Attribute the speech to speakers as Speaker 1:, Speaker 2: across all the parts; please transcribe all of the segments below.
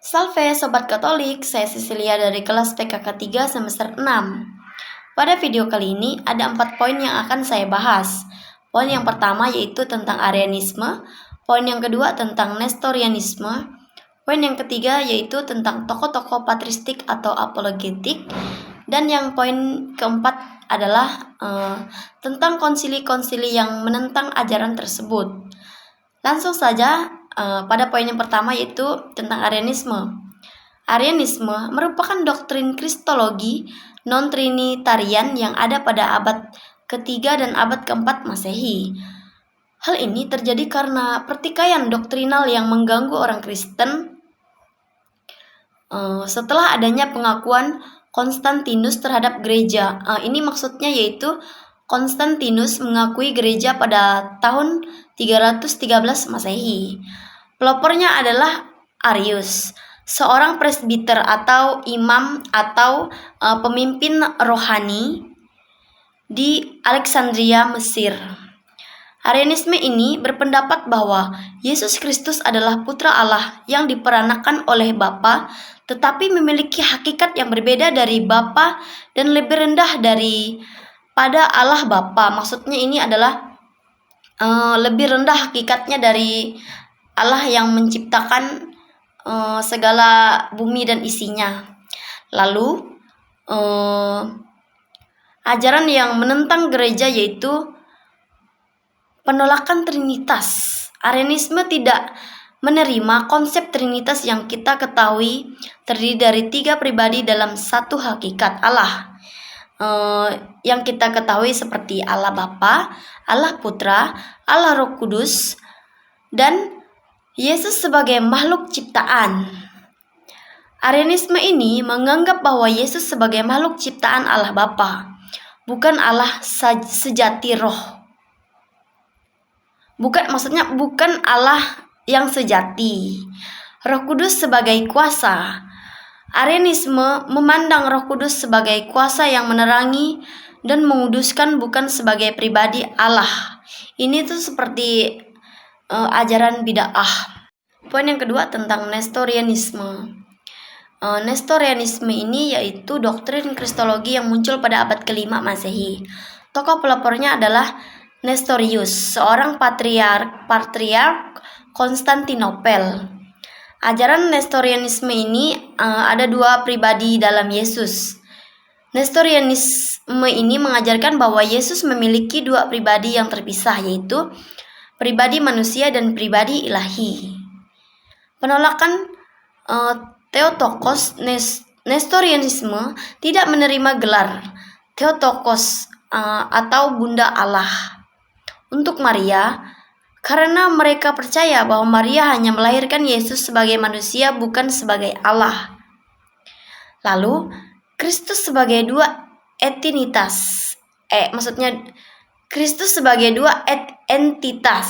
Speaker 1: Salve Sobat Katolik, saya Cecilia dari kelas PKK 3 semester 6. Pada video kali ini ada 4 poin yang akan saya bahas. Poin yang pertama yaitu tentang Arianisme, poin yang kedua tentang Nestorianisme, poin yang ketiga yaitu tentang tokoh-tokoh patristik atau apologetik, dan yang poin keempat adalah tentang konsili-konsili yang menentang ajaran tersebut. Langsung saja pada poin yang pertama yaitu tentang Arianisme. Arianisme merupakan doktrin kristologi non-trinitarian yang ada pada abad ketiga dan abad keempat Masehi. Hal ini terjadi karena pertikaian doktrinal yang mengganggu orang Kristen setelah adanya pengakuan Konstantinus terhadap gereja. Ini maksudnya yaitu Konstantinus mengakui gereja pada tahun 313 Masehi. Pelopornya adalah Arius, seorang presbiter atau imam atau pemimpin rohani di Alexandria, Mesir. Arianisme ini berpendapat bahwa Yesus Kristus adalah putra Allah yang diperanakan oleh Bapa, tetapi memiliki hakikat yang berbeda dari Bapa dan lebih rendah pada Allah Bapa. Maksudnya ini adalah lebih rendah hakikatnya dari Allah yang menciptakan segala bumi dan isinya. Lalu ajaran yang menentang gereja yaitu penolakan Trinitas. Arianisme tidak menerima konsep Trinitas yang kita ketahui terdiri dari 3 pribadi dalam satu hakikat Allah. Yang kita ketahui seperti Allah Bapa, Allah Putra, Allah Roh Kudus, dan Yesus sebagai makhluk ciptaan. Arianisme ini menganggap bahwa Yesus sebagai makhluk ciptaan Allah Bapa, bukan Allah sejati roh. Bukan Allah yang sejati. Roh Kudus sebagai kuasa. Arianisme memandang Roh Kudus sebagai kuasa yang menerangi dan menguduskan, bukan sebagai pribadi Allah. Ini tuh seperti ajaran bid'ah. Poin yang kedua tentang Nestorianisme. Nestorianisme ini yaitu doktrin kristologi yang muncul pada abad ke-5 Masehi. Tokoh pelopornya adalah Nestorius, seorang patriark Konstantinopel. Ajaran Nestorianisme ini ada 2 pribadi dalam Yesus. Nestorianisme ini mengajarkan bahwa Yesus memiliki 2 pribadi yang terpisah, yaitu pribadi manusia dan pribadi ilahi. Penolakan Theotokos. Nestorianisme tidak menerima gelar Theotokos atau Bunda Allah untuk Maria, karena mereka percaya bahwa Maria hanya melahirkan Yesus sebagai manusia, bukan sebagai Allah. Lalu, Kristus sebagai 2 entitas. Kristus sebagai 2 entitas.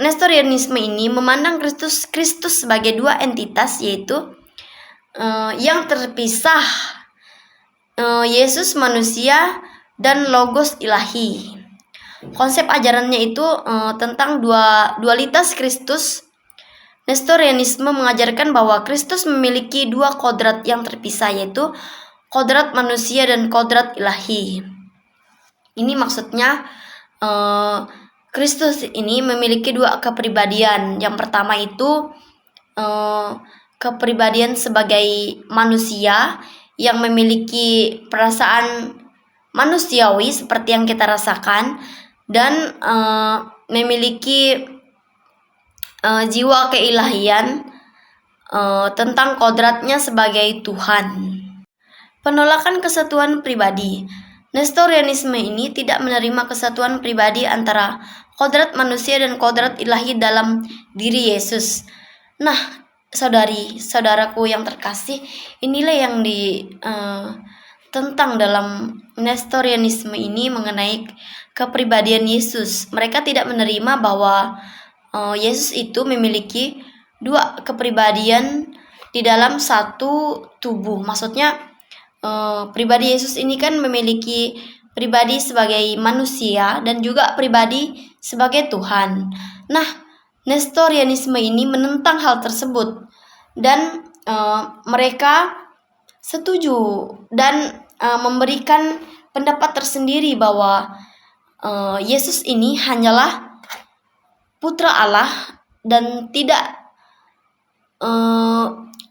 Speaker 1: Nestorianisme ini memandang Kristus sebagai 2 entitas, yaitu yang terpisah, Yesus manusia dan Logos ilahi. Konsep ajarannya itu tentang dualitas Kristus. Nestorianisme mengajarkan bahwa Kristus memiliki 2 kodrat yang terpisah, yaitu kodrat manusia dan kodrat ilahi. Ini maksudnya Kristus ini memiliki 2 kepribadian. Yang pertama itu kepribadian sebagai manusia yang memiliki perasaan manusiawi seperti yang kita rasakan, dan memiliki jiwa keilahian tentang kodratnya sebagai Tuhan. Penolakan kesatuan pribadi. Nestorianisme ini tidak menerima kesatuan pribadi antara kodrat manusia dan kodrat ilahi dalam diri Yesus. Nah, saudaraku yang terkasih, inilah yang tentang dalam Nestorianisme ini mengenai kepribadian Yesus. Mereka tidak menerima bahwa Yesus itu memiliki 2 kepribadian di dalam satu tubuh. Maksudnya pribadi Yesus ini kan memiliki pribadi sebagai manusia dan juga pribadi sebagai Tuhan. Nah, Nestorianisme ini menentang hal tersebut dan mereka setuju dan memberikan pendapat tersendiri bahwa Yesus ini hanyalah putra Allah dan tidak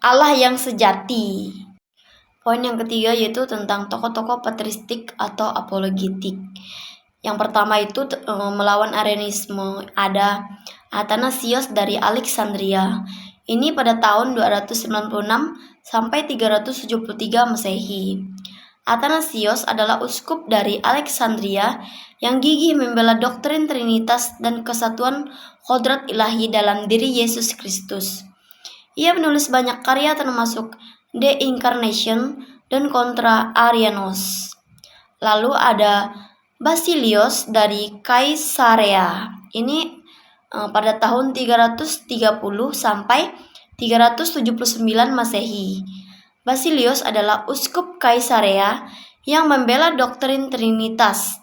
Speaker 1: Allah yang sejati. Poin yang ketiga yaitu tentang tokoh-tokoh patristik atau apologetik. Yang pertama itu melawan Arianisme, ada Athanasius dari Alexandria. Ini pada tahun 296 sampai 373 Masehi. Athanasius adalah uskup dari Alexandria yang gigih membela doktrin Trinitas dan kesatuan kodrat ilahi dalam diri Yesus Kristus. Ia menulis banyak karya termasuk De Incarnation dan Contra Arianos. Lalu ada Basilius dari Kaisarea. Ini pada tahun 330 sampai 379 Masehi. Basilius adalah uskup Kaisarea yang membela doktrin Trinitas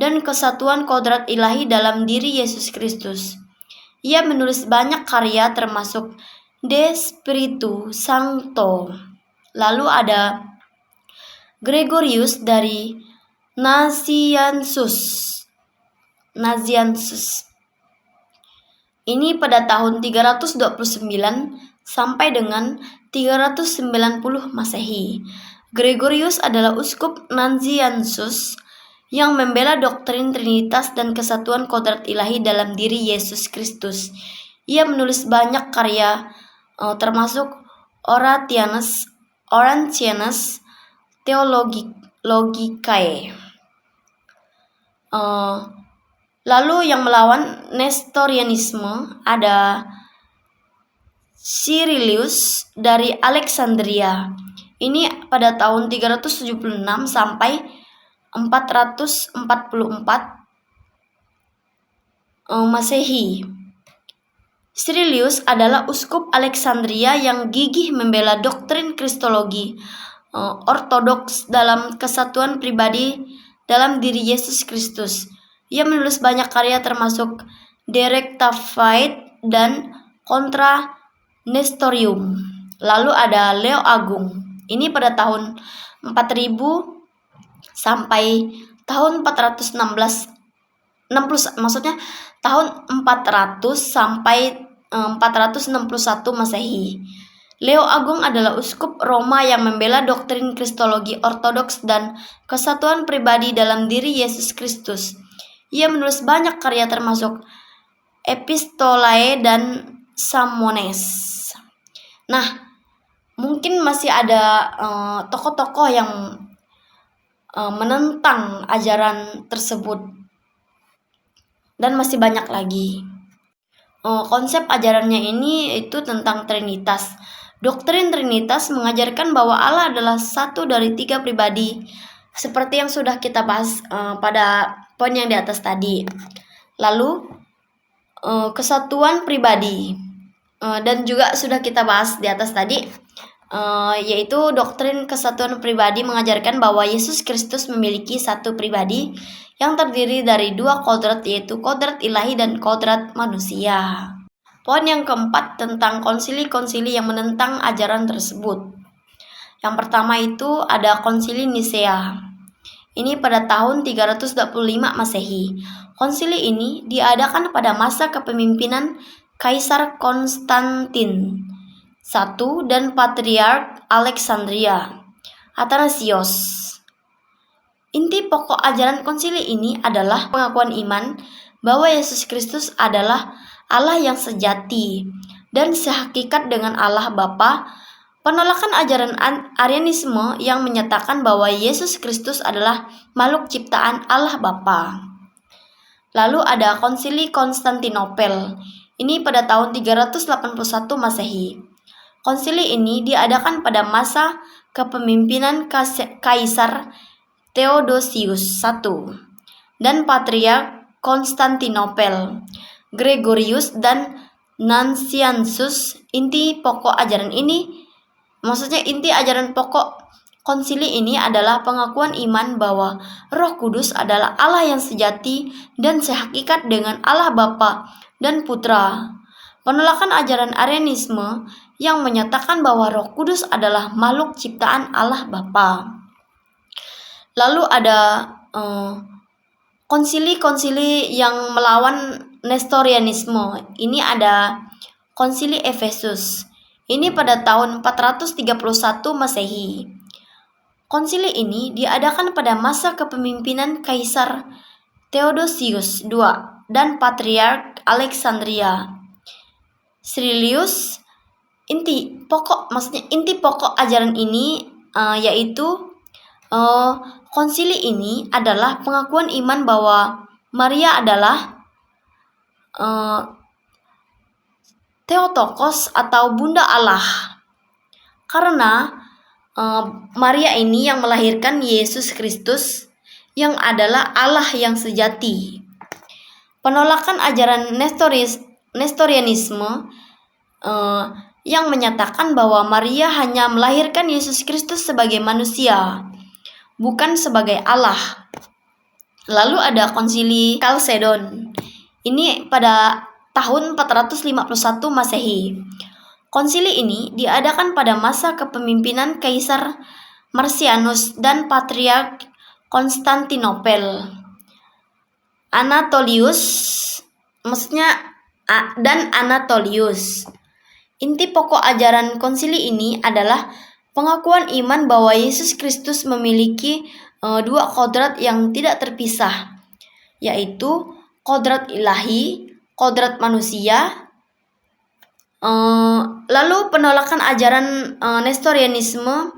Speaker 1: dan kesatuan kodrat ilahi dalam diri Yesus Kristus. Ia menulis banyak karya termasuk De Spiritu Sancto. Lalu ada Gregorius dari Nazianzus. Ini pada tahun 329 sampai dengan 390 Masehi. Gregorius adalah uskup Nazianzus yang membela doktrin Trinitas dan kesatuan kodrat ilahi dalam diri Yesus Kristus. Ia menulis banyak karya termasuk Horatianus Theologicae. Lalu yang melawan Nestorianisme ada Cyrilius dari Alexandria. Ini pada tahun 376 sampai 444 Masehi. Cyrilius adalah uskup Alexandria yang gigih membela doktrin Kristologi ortodoks dalam kesatuan pribadi dalam diri Yesus Kristus. Ia menulis banyak karya termasuk De Rectified dan Contra Nestorium. Lalu ada Leo Agung. Ini pada tahun 4000 sampai tahun 416. Maksudnya tahun 400 sampai 461 Masehi. Leo Agung adalah uskup Roma yang membela doktrin Kristologi ortodoks dan kesatuan pribadi dalam diri Yesus Kristus. Ia menulis banyak karya termasuk Epistolae dan Sermones. Nah, mungkin masih ada tokoh-tokoh yang menentang ajaran tersebut dan masih banyak lagi. Konsep ajarannya ini itu tentang Trinitas. Doktrin Trinitas mengajarkan bahwa Allah adalah satu dari 3 pribadi, seperti yang sudah kita bahas pada poin yang di atas tadi. Lalu kesatuan pribadi dan juga sudah kita bahas di atas tadi, yaitu doktrin kesatuan pribadi mengajarkan bahwa Yesus Kristus memiliki satu pribadi yang terdiri dari 2 kodrat, yaitu kodrat ilahi dan kodrat manusia. Poin yang keempat tentang konsili-konsili yang menentang ajaran tersebut. Yang pertama itu ada konsili Nisea. Ini pada tahun 325 Masehi. Konsili ini diadakan pada masa kepemimpinan Kaisar Konstantin I dan Patriark Alexandria, Athanasius. Inti pokok ajaran konsili ini adalah pengakuan iman bahwa Yesus Kristus adalah Allah yang sejati dan sehakikat dengan Allah Bapa, penolakan ajaran Arianisme yang menyatakan bahwa Yesus Kristus adalah makhluk ciptaan Allah Bapa. Lalu ada Konsili Konstantinopel. Ini pada tahun 381 Masehi. Konsili ini diadakan pada masa kepemimpinan Kaisar Theodosius I dan Patriark Konstantinopel, Gregorius dan Nazianzus. Inti ajaran pokok konsili ini adalah pengakuan iman bahwa Roh Kudus adalah Allah yang sejati dan sehakikat dengan Allah Bapa dan Putra. Penolakan ajaran Arianisme yang menyatakan bahwa Roh Kudus adalah makhluk ciptaan Allah Bapa. Lalu ada konsili-konsili yang melawan Nestorianisme. Ini ada Konsili Efesus. Ini pada tahun 431 Masehi. Konsili ini diadakan pada masa kepemimpinan Kaisar Theodosius II dan Patriark Alexandria. Sirilius. Inti pokok ajaran ini yaitu konsili ini adalah pengakuan iman bahwa Maria adalah Theotokos atau Bunda Allah, karena Maria ini yang melahirkan Yesus Kristus yang adalah Allah yang sejati. Penolakan ajaran Nestorianisme yang menyatakan bahwa Maria hanya melahirkan Yesus Kristus sebagai manusia, bukan sebagai Allah. Lalu ada Konsili Chalcedon. Ini pada tahun 451 Masehi. Konsili ini diadakan pada masa kepemimpinan Kaisar Marcianus dan Patriark Konstantinopel. Anatolius. Inti pokok ajaran konsili ini adalah pengakuan iman bahwa Yesus Kristus memiliki dua kodrat yang tidak terpisah, yaitu kodrat ilahi, kodrat manusia. Lalu penolakan ajaran Nestorianisme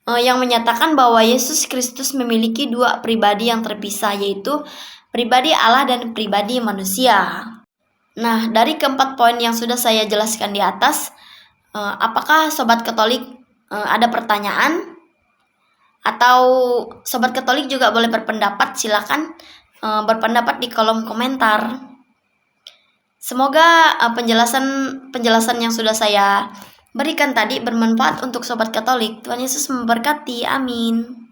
Speaker 1: yang menyatakan bahwa Yesus Kristus memiliki dua pribadi yang terpisah, yaitu pribadi Allah dan pribadi manusia. Nah, dari keempat poin yang sudah saya jelaskan di atas, apakah Sobat Katolik ada pertanyaan? Atau Sobat Katolik juga boleh berpendapat, silakan berpendapat di kolom komentar. Semoga penjelasan yang sudah saya berikan tadi bermanfaat untuk Sobat Katolik. Tuhan Yesus memberkati. Amin.